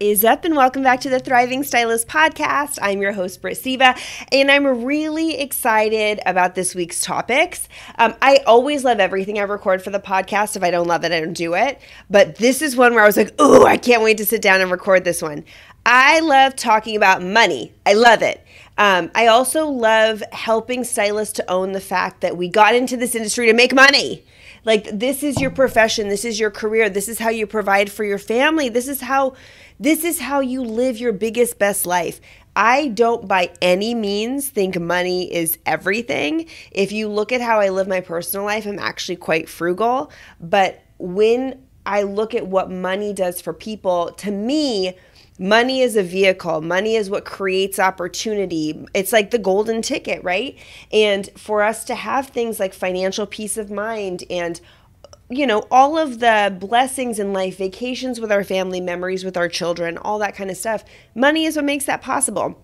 is up, and welcome back to the Thriving Stylist podcast. I'm your host, Britt Seva, and I'm really excited about this week's topics. I always love everything I record for the podcast. If I don't love it, I don't do it. But this is one where I was like, oh, I can't wait to sit down and record this one. I love talking about money. I love it. I also love helping stylists to own the fact that we got into this industry to make money. Like, this is your profession. This is your career. This is how you provide for your family. This is how you live your biggest, best life. I don't by any means think money is everything. If you look at how I live my personal life, I'm actually quite frugal. But when I look at what money does for people, to me, money is a vehicle. Money is what creates opportunity. It's like the golden ticket, right? And for us to have things like financial peace of mind and, you know, all of the blessings in life, vacations with our family, memories with our children, all that kind of stuff, money is what makes that possible.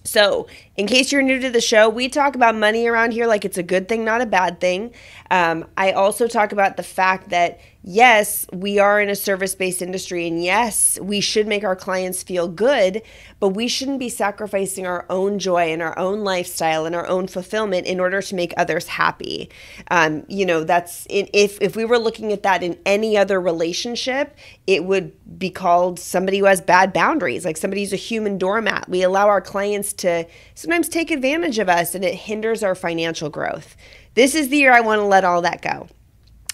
So, in case you're new to the show, we talk about money around here like it's a good thing, not a bad thing. I also talk about the fact that, yes, we are in a service-based industry, and yes, we should make our clients feel good, but we shouldn't be sacrificing our own joy and our own lifestyle and our own fulfillment in order to make others happy. If we were looking at that in any other relationship, it would be called somebody who has bad boundaries, like somebody who's a human doormat. We allow our clients to sometimes take advantage of us, and it hinders our financial growth. This is the year I want to let all that go.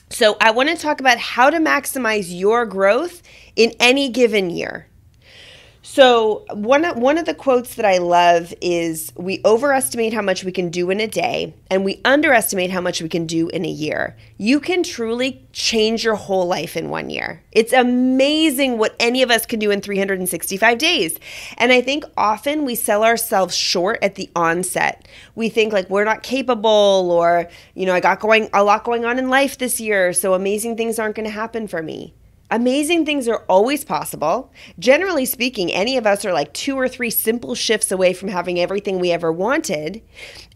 So I want to talk about how to maximize your growth in any given year. So one of the quotes that I love is, we overestimate how much we can do in a day, and we underestimate how much we can do in a year. You can truly change your whole life in 1 year. It's amazing what any of us can do in 365 days. And I think often we sell ourselves short at the onset. We think like we're not capable, or, you know, I got a lot going on in life this year, so amazing things aren't going to happen for me. Amazing things are always possible. Generally speaking, any of us are like 2 or 3 simple shifts away from having everything we ever wanted.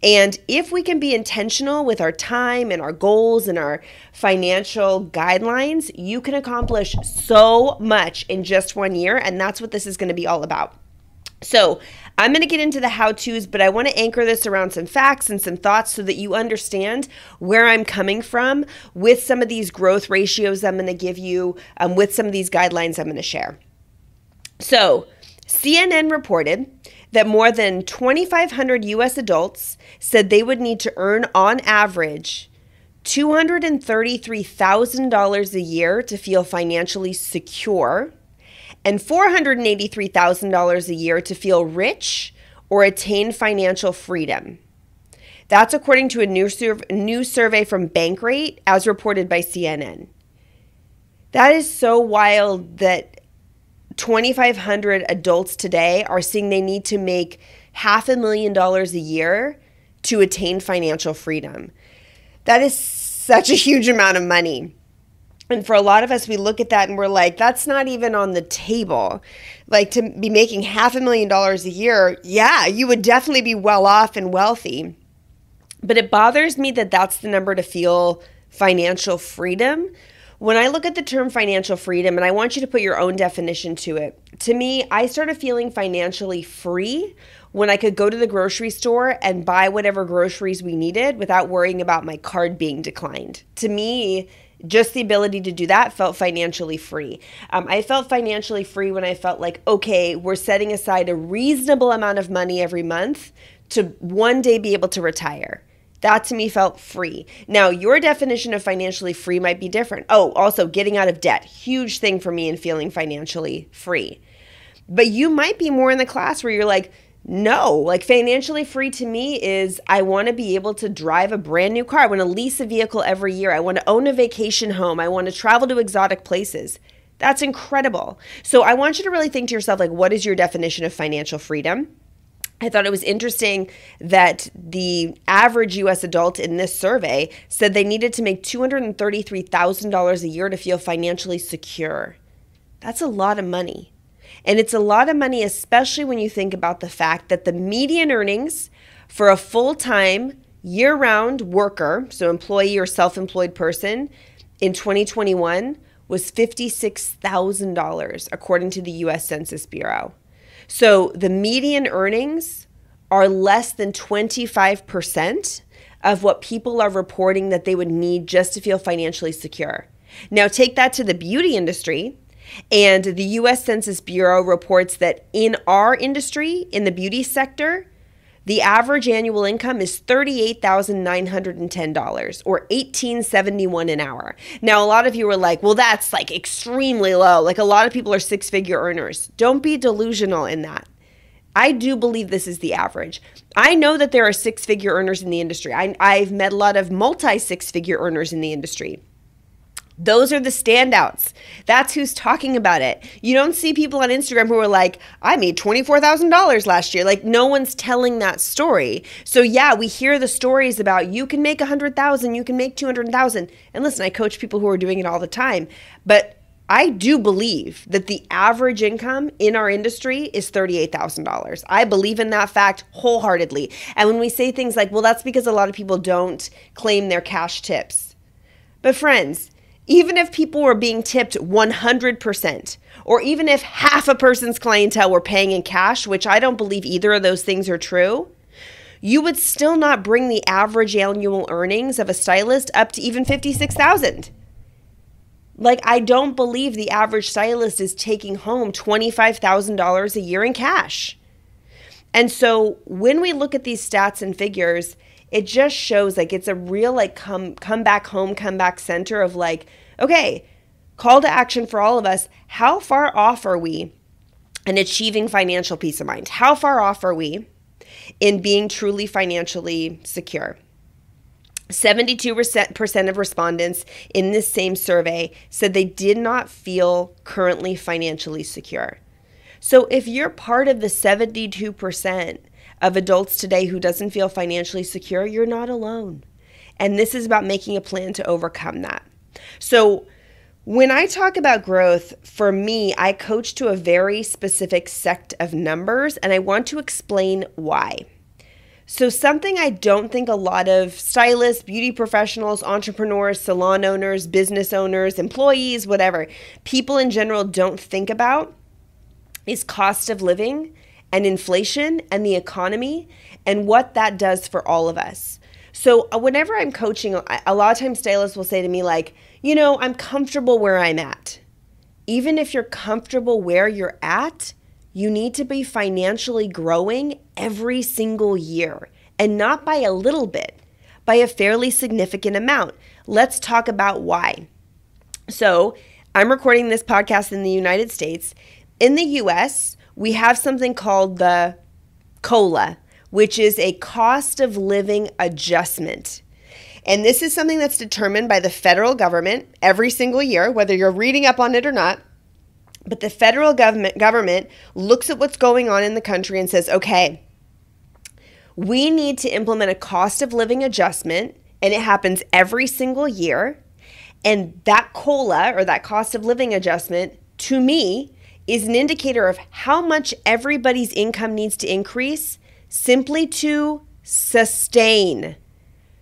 And if we can be intentional with our time and our goals and our financial guidelines, you can accomplish so much in just 1 year. And that's what this is going to be all about. So I'm going to get into the how-tos, but I want to anchor this around some facts and some thoughts so that you understand where I'm coming from with some of these growth ratios I'm going to give you, with some of these guidelines I'm going to share. So CNN reported that more than 2,500 U.S. adults said they would need to earn on average $233,000 a year to feel financially secure, and $483,000 a year to feel rich or attain financial freedom. That's according to a new survey from Bankrate, as reported by CNN. That is so wild that 2,500 adults today are saying they need to make $500,000 a year to attain financial freedom. That is such a huge amount of money. And for a lot of us, we look at that and we're like, that's not even on the table. Like, to be making $500,000 a year, yeah, you would definitely be well off and wealthy. But it bothers me that that's the number to feel financial freedom. When I look at the term financial freedom, and I want you to put your own definition to it, to me, I started feeling financially free when I could go to the grocery store and buy whatever groceries we needed without worrying about my card being declined. To me, just the ability to do that felt financially free. I felt financially free when I felt like, okay, we're setting aside a reasonable amount of money every month to one day be able to retire. That to me felt free. Now, your definition of financially free might be different. Oh, also getting out of debt. Huge thing for me in feeling financially free. But you might be more in the class where you're like, no, like financially free to me is I want to be able to drive a brand new car. I want to lease a vehicle every year. I want to own a vacation home. I want to travel to exotic places. That's incredible. So I want you to really think to yourself, like, what is your definition of financial freedom? I thought it was interesting that the average U.S. adult in this survey said they needed to make $233,000 a year to feel financially secure. That's a lot of money. And it's a lot of money, especially when you think about the fact that the median earnings for a full-time, year-round worker, so employee or self-employed person, in 2021 was $56,000, according to the U.S. Census Bureau. So the median earnings are less than 25% of what people are reporting that they would need just to feel financially secure. Now take that to the beauty industry, and the U.S. Census Bureau reports that in our industry, in the beauty sector, the average annual income is $38,910 or $18.71 an hour. Now, a lot of you are like, well, that's like extremely low. Like a lot of people are six-figure earners. Don't be delusional in that. I do believe this is the average. I know that there are six-figure earners in the industry. I've met a lot of multi-six-figure earners in the industry. Those are the standouts. That's who's talking about it. You don't see people on Instagram who are like, I made $24,000 last year. Like no one's telling that story. So yeah, we hear the stories about you can make 100,000, you can make 200,000. And listen, I coach people who are doing it all the time. But I do believe that the average income in our industry is $38,000. I believe in that fact wholeheartedly. And when we say things like, well, that's because a lot of people don't claim their cash tips. But friends, even if people were being tipped 100%, or even if half a person's clientele were paying in cash, which I don't believe either of those things are true, you would still not bring the average annual earnings of a stylist up to even $56,000. Like, I don't believe the average stylist is taking home $25,000 a year in cash. And so when we look at these stats and figures, it just shows like it's a real like come back home, come back center of like, okay, call to action for all of us. How far off are we in achieving financial peace of mind? How far off are we in being truly financially secure? 72% of respondents in this same survey said they did not feel currently financially secure. So if you're part of the 72% of adults today who doesn't feel financially secure, you're not alone. And this is about making a plan to overcome that. So when I talk about growth, for me, I coach to a very specific set of numbers, and I want to explain why. So something I don't think a lot of stylists, beauty professionals, entrepreneurs, salon owners, business owners, employees, whatever, people in general don't think about is cost of living and inflation and the economy and what that does for all of us. So whenever I'm coaching, a lot of times stylists will say to me like, you know, I'm comfortable where I'm at. Even if you're comfortable where you're at, you need to be financially growing every single year, and not by a little bit, by a fairly significant amount. Let's talk about why. So I'm recording this podcast in the United States. In the US, we have something called the COLA, which is a cost of living adjustment. And this is something that's determined by the federal government every single year, whether you're reading up on it or not. But the federal government looks at what's going on in the country and says, okay, we need to implement a cost of living adjustment, and it happens every single year. And that COLA, or that cost of living adjustment, to me, is an indicator of how much everybody's income needs to increase simply to sustain,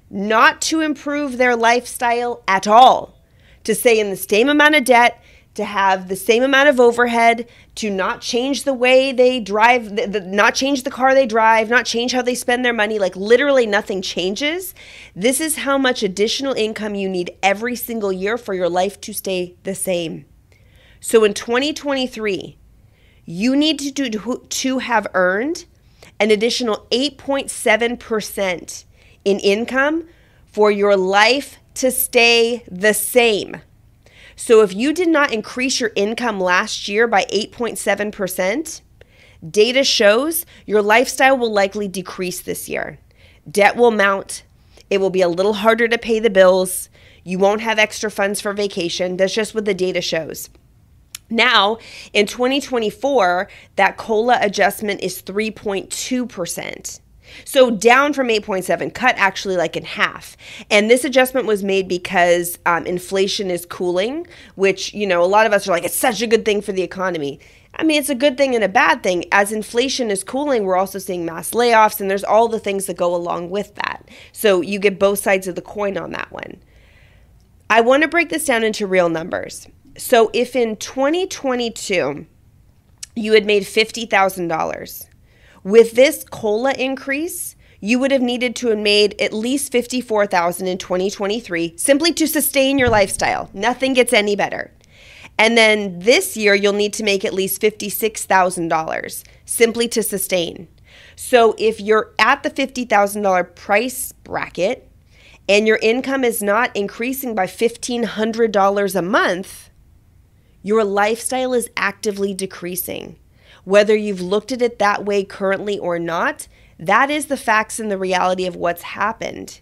not to improve their lifestyle at all, to stay in the same amount of debt, to have the same amount of overhead, to not change the way they drive, not change the car they drive, not change how they spend their money, like literally nothing changes. This is how much additional income you need every single year for your life to stay the same. So in 2023, you need to have earned an additional 8.7% in income for your life to stay the same. So if you did not increase your income last year by 8.7%, data shows your lifestyle will likely decrease this year. Debt will mount. It will be a little harder to pay the bills. You won't have extra funds for vacation. That's just what the data shows. Now, in 2024, that COLA adjustment is 3.2%. So down from 8.7, cut actually like in half. And this adjustment was made because inflation is cooling, which, you know, a lot of us are like, it's such a good thing for the economy. I mean, it's a good thing and a bad thing. As inflation is cooling, we're also seeing mass layoffs, and there's all the things that go along with that. So you get both sides of the coin on that one. I want to break this down into real numbers. So if in 2022 you had made $50,000, with this COLA increase, you would have needed to have made at least $54,000 in 2023 simply to sustain your lifestyle. Nothing gets any better. And then this year, you'll need to make at least $56,000 simply to sustain. So if you're at the $50,000 price bracket and your income is not increasing by $1,500 a month, your lifestyle is actively decreasing. Whether you've looked at it that way currently or not, that is the facts and the reality of what's happened.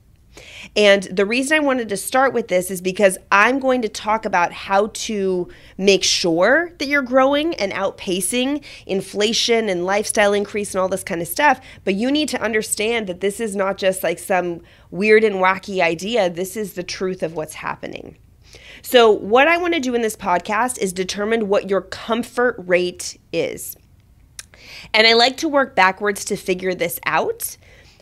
And the reason I wanted to start with this is because I'm going to talk about how to make sure that you're growing and outpacing inflation and lifestyle increase and all this kind of stuff. But you need to understand that this is not just like some weird and wacky idea. This is the truth of what's happening. So what I want to do in this podcast is determine what your comfort rate is. And I like to work backwards to figure this out.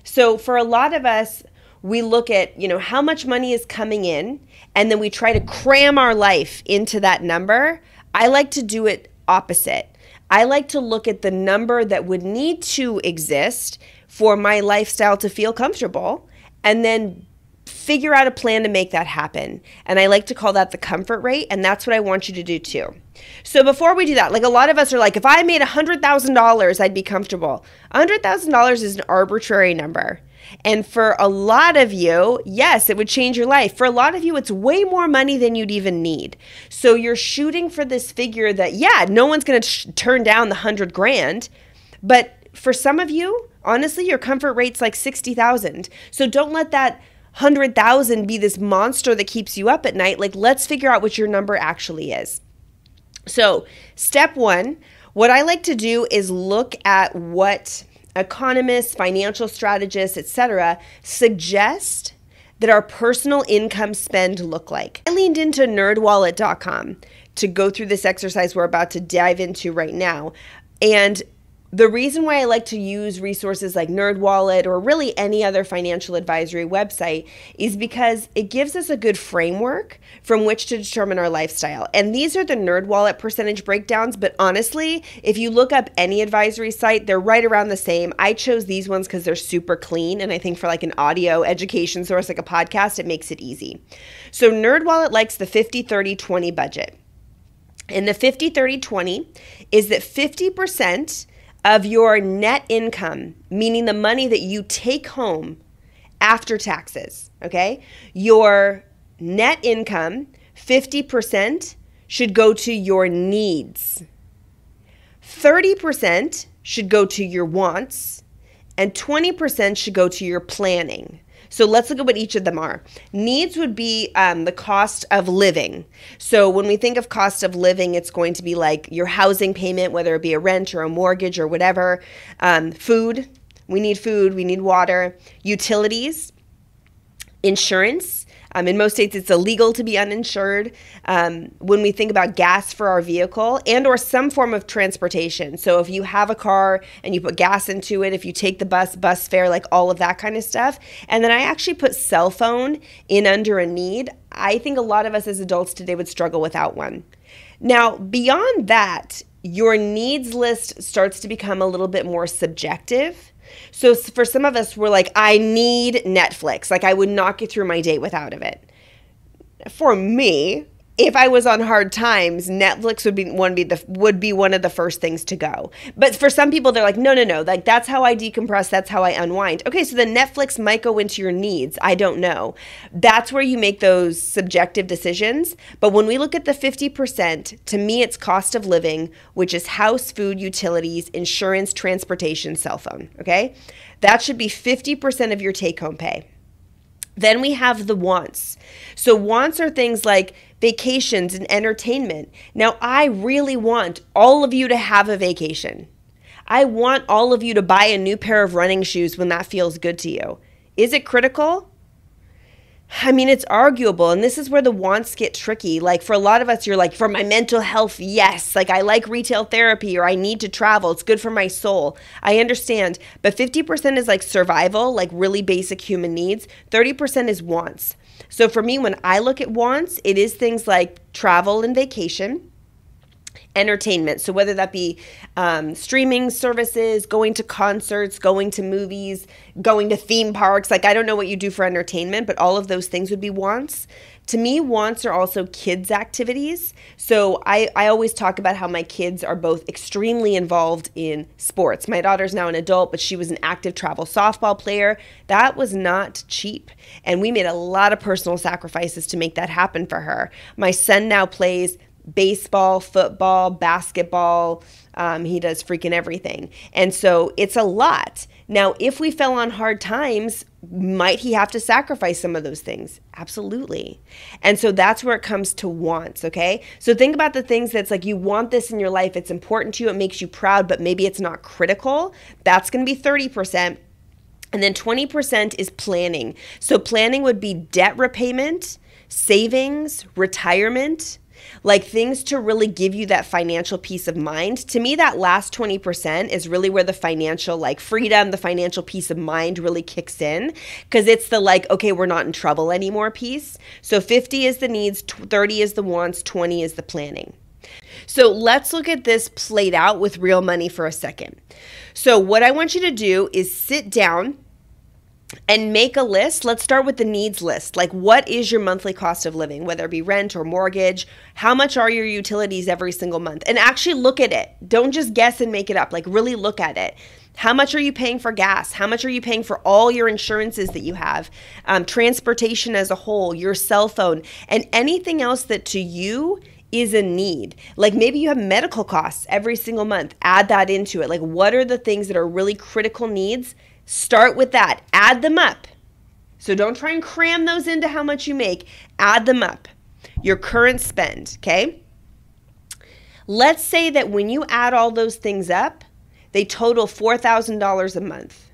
So for a lot of us, we look at, how much money is coming in, and then we try to cram our life into that number. I like to do it opposite. I like to look at the number that would need to exist for my lifestyle to feel comfortable, and then figure out a plan to make that happen. And I like to call that the comfort rate, and that's what I want you to do too. So before we do that, like a lot of us are like, if I made $100,000, I'd be comfortable. $100,000 is an arbitrary number. And for a lot of you, yes, it would change your life. For a lot of you, it's way more money than you'd even need. So you're shooting for this figure that, no one's going to turn down the $100,000. But for some of you, honestly, your comfort rate's like $60,000. So don't let that $100,000 be this monster that keeps you up at night. Like, let's figure out what your number actually is. So step one, what I like to do is look at what economists, financial strategists, etc., suggest that our personal income spend look like. I leaned into nerdwallet.com to go through this exercise we're about to dive into right now. And the reason why I like to use resources like NerdWallet or really any other financial advisory website is because it gives us a good framework from which to determine our lifestyle. And these are the NerdWallet percentage breakdowns, but honestly, if you look up any advisory site, they're right around the same. I chose these ones because they're super clean, and I think for like an audio education source like a podcast, it makes it easy. So NerdWallet likes the 50-30-20 budget. And the 50-30-20 is that 50% of your net income, meaning the money that you take home after taxes, okay? Your net income, 50% should go to your needs. 30% should go to your wants, and 20% should go to your planning. So let's look at what each of them are. Needs would be the cost of living. So when we think of cost of living, it's going to be like your housing payment, whether it be a rent or a mortgage or whatever. Food, we need water. Utilities, insurance. In most states, it's illegal to be uninsured. When we think about gas for our vehicle and or some form of transportation. So if you have a car and you put gas into it, if you take the bus fare, like all of that kind of stuff. And then I actually put cell phone in under a need. I think a lot of us as adults today would struggle without one. Now, beyond that, your needs list starts to become a little bit more subjective. So for some of us, we're like, I need Netflix. Like I would not get through my day without of it. For me, if I was on hard times, Netflix would be one of the first things to go. But for some people, they're like, no. Like that's how I decompress. That's how I unwind. Okay, so then Netflix might go into your needs. I don't know. That's where you make those subjective decisions. But when we look at the 50%, to me, it's cost of living, which is house, food, utilities, insurance, transportation, cell phone. Okay, that should be 50% of your take-home pay. Then we have the wants. So wants are things like vacations and entertainment. Now, I really want all of you to have a vacation. I want all of you to buy a new pair of running shoes when that feels good to you. Is it critical? I mean, it's arguable. And this is where the wants get tricky. Like for a lot of us, you're like, for my mental health, yes. Like I like retail therapy or I need to travel. It's good for my soul. I understand. But 50% is like survival, like really basic human needs. 30% is wants. So for me, when I look at wants, it is things like travel and vacation. Entertainment. So whether that be streaming services, going to concerts, going to movies, going to theme parks. Like I don't know what you do for entertainment, but all of those things would be wants. To me, wants are also kids' activities. So I always talk about how my kids are both extremely involved in sports. My daughter's now an adult, but she was an active travel softball player. That was not cheap. And we made a lot of personal sacrifices to make that happen for her. My son now plays baseball, football, basketball. He does freaking everything. And so it's a lot. Now, if we fell on hard times, might he have to sacrifice some of those things? Absolutely. And so that's where it comes to wants, okay? So think about the things that's like you want this in your life. It's important to you. It makes you proud, but maybe it's not critical. That's going to be 30%. And then 20% is planning. So planning would be debt repayment, savings, retirement, like things to really give you that financial peace of mind. To me, that last 20% is really where the financial like freedom, the financial peace of mind really kicks in, because it's the like, okay, we're not in trouble anymore piece. So 50 is the needs, 30 is the wants, 20 is the planning. So let's look at this played out with real money for a second. So what I want you to do is sit down and make a list. Let's start with the needs list. Like what is your monthly cost of living, whether it be rent or mortgage? How much are your utilities every single month? And actually look at it. Don't just guess and make it up. Like really look at it. How much are you paying for gas? How much are you paying for all your insurances that you have? Transportation as a whole, your cell phone, and anything else that to you is a need. Like maybe you have medical costs every single month. Add that into it. Like what are the things that are really critical needs? Start with that. Add them up. So don't try and cram those into how much you make. Add them up. Your current spend, okay? Let's say that when you add all those things up, they total $4,000 a month.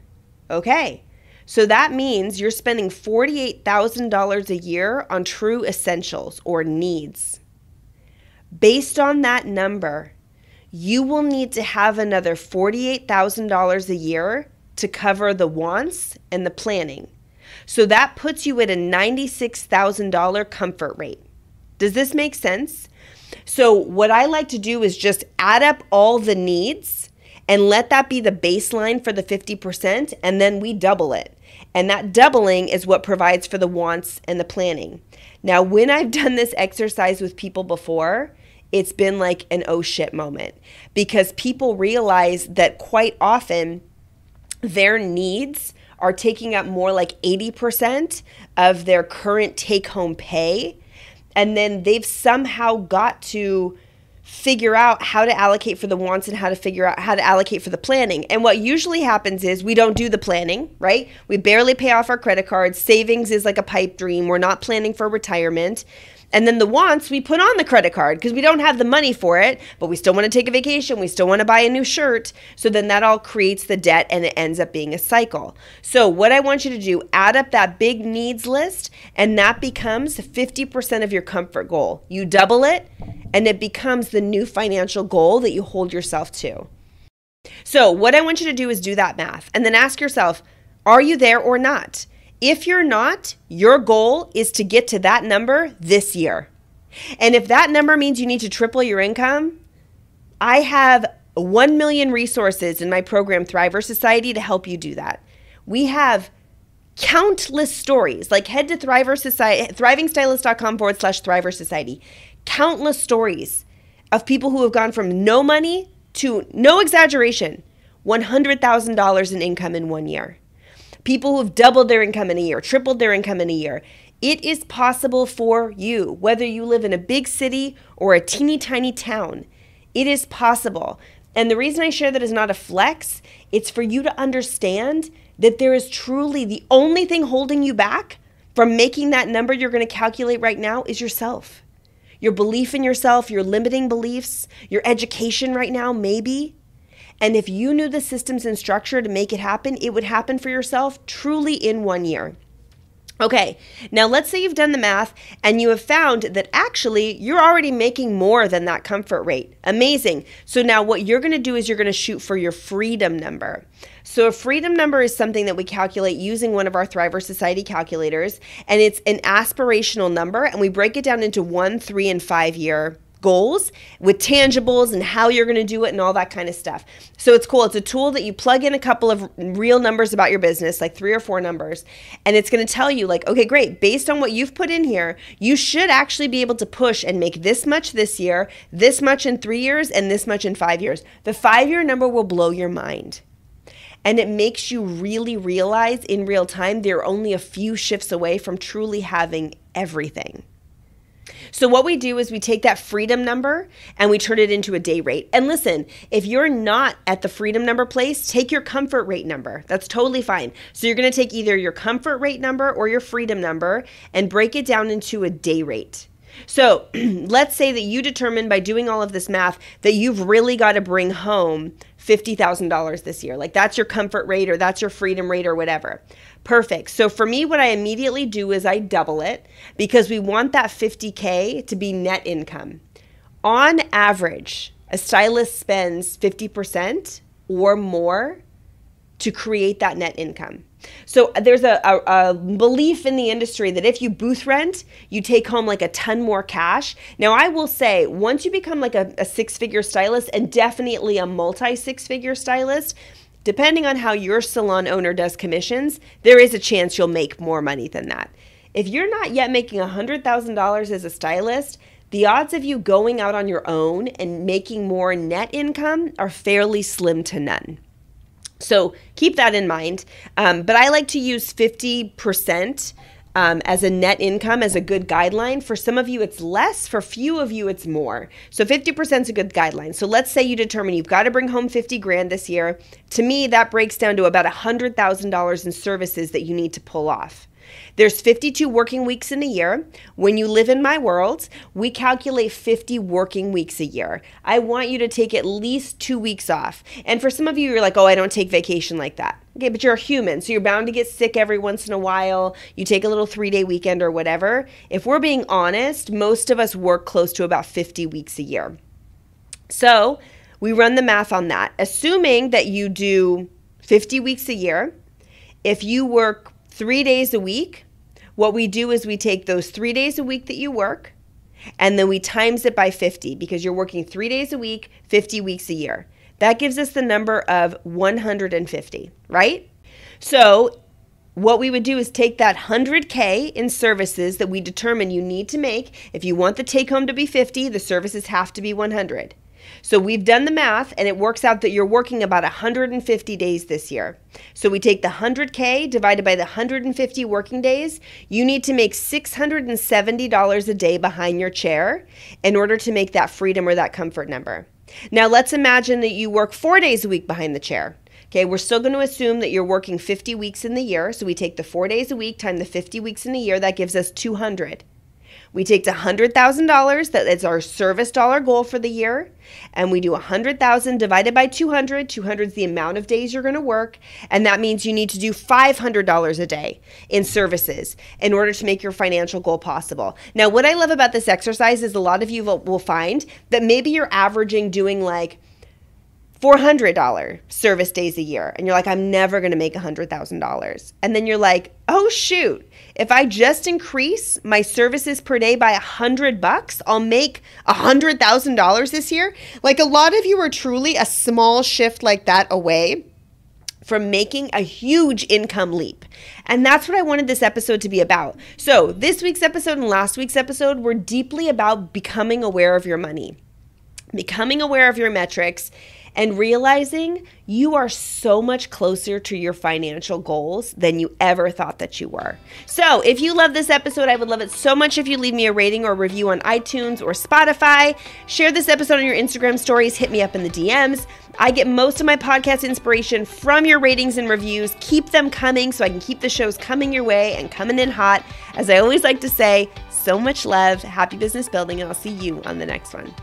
Okay. So that means you're spending $48,000 a year on true essentials or needs. Based on that number, you will need to have another $48,000 a year to cover the wants and the planning. So that puts you at a $96,000 comfort rate. Does this make sense? So what I like to do is just add up all the needs and let that be the baseline for the 50%, and then we double it. And that doubling is what provides for the wants and the planning. Now, when I've done this exercise with people before, it's been like an oh shit moment, because people realize that quite often their needs are taking up more like 80% of their current take-home pay. And then they've somehow got to figure out how to allocate for the wants and how to figure out how to allocate for the planning. And what usually happens is we don't do the planning, right? We barely pay off our credit cards. Savings is like a pipe dream. We're not planning for retirement. And then the wants, we put on the credit card because we don't have the money for it, but we still want to take a vacation. We still want to buy a new shirt. So then that all creates the debt and it ends up being a cycle. So what I want you to do, add up that big needs list, and that becomes 50% of your comfort goal. You double it and it becomes the new financial goal that you hold yourself to. So what I want you to do is do that math and then ask yourself, are you there or not? If you're not, your goal is to get to that number this year. And if that number means you need to triple your income, I have 1 million resources in my program, Thriver Society, to help you do that. We have countless stories, like head to thrivingstylist.com/Thriver Society. Countless stories of people who have gone from no money to, no exaggeration, $100,000 in income in 1 year. People who have doubled their income in a year, tripled their income in a year. It is possible for you, whether you live in a big city or a teeny tiny town. It is possible. And the reason I share that is not a flex, it's for you to understand that there is truly the only thing holding you back from making that number you're going to calculate right now is yourself. Your belief in yourself, your limiting beliefs, your education right now, maybe. And if you knew the systems and structure to make it happen, it would happen for yourself truly in 1 year. Okay, now let's say you've done the math and you have found that actually you're already making more than that comfort rate. Amazing. So now what you're going to do is you're going to shoot for your freedom number. So a freedom number is something that we calculate using one of our Thriver Society calculators, and it's an aspirational number, and we break it down into 1, 3, and 5 year goals with tangibles and how you're going to do it and all that kind of stuff. So it's cool. It's a tool that you plug in a couple of real numbers about your business, like 3 or 4 numbers, and it's going to tell you like, okay, great. Based on what you've put in here, you should actually be able to push and make this much this year, this much in 3 years, and this much in 5 years. The 5-year number will blow your mind. And it makes you really realize in real time they're only a few shifts away from truly having everything. So what we do is we take that freedom number and we turn it into a day rate. And listen, if you're not at the freedom number place, take your comfort rate number. That's totally fine. So you're going to take either your comfort rate number or your freedom number and break it down into a day rate. So let's say that you determine by doing all of this math that you've really got to bring home $50,000 this year. Like that's your comfort rate or that's your freedom rate or whatever. Perfect. So for me, what I immediately do is I double it because we want that $50K to be net income. On average, a stylist spends 50% or more to create that net income. So there's a belief in the industry that if you booth rent, you take home like a ton more cash. Now, I will say, once you become like a 6-figure stylist and definitely a multi-6-figure stylist, depending on how your salon owner does commissions, there is a chance you'll make more money than that. If you're not yet making $100,000 as a stylist, the odds of you going out on your own and making more net income are fairly slim to none. So keep that in mind. But I like to use 50% as a net income as a good guideline. For some of you, it's less. For few of you, it's more. So 50% is a good guideline. So let's say you determine you've got to bring home 50 grand this year. To me, that breaks down to about $100,000 in services that you need to pull off. There's 52 working weeks in a year. When you live in my world, we calculate 50 working weeks a year. I want you to take at least 2 weeks off. And for some of you, you're like, oh, I don't take vacation like that. Okay, but you're a human, so you're bound to get sick every once in a while. You take a little 3-day weekend or whatever. If we're being honest, most of us work close to about 50 weeks a year. So we run the math on that. Assuming that you do 50 weeks a year, if you work 3 days a week, what we do is we take those 3 days a week that you work, and then we times it by 50 because you're working 3 days a week, 50 weeks a year. That gives us the number of 150, right? So what we would do is take that 100K in services that we determine you need to make. If you want the take home to be 50, the services have to be 100. So we've done the math and it works out that you're working about 150 days this year. So we take the 100K divided by the 150 working days. You need to make $670 a day behind your chair in order to make that freedom or that comfort number. Now let's imagine that you work 4 days a week behind the chair. Okay, we're still going to assume that you're working 50 weeks in the year. So we take the 4 days a week times the 50 weeks in a year. That gives us 200. We take the $100,000, that is our service dollar goal for the year, and we do 100,000 divided by 200. 200 is the amount of days you're going to work, and that means you need to do $500 a day in services in order to make your financial goal possible. Now, what I love about this exercise is a lot of you will find that maybe you're averaging doing like $400 service days a year. And you're like, I'm never going to make $100,000. And then you're like, oh, shoot, if I just increase my services per day by $100, I'll make $100,000 this year. Like a lot of you are truly a small shift like that away from making a huge income leap. And that's what I wanted this episode to be about. So this week's episode and last week's episode were deeply about becoming aware of your money, becoming aware of your metrics, and realizing you are so much closer to your financial goals than you ever thought that you were. So if you love this episode, I would love it so much if you leave me a rating or review on iTunes or Spotify. Share this episode on your Instagram stories. Hit me up in the DMs. I get most of my podcast inspiration from your ratings and reviews. Keep them coming so I can keep the shows coming your way and coming in hot. As I always like to say, so much love, happy business building, and I'll see you on the next one.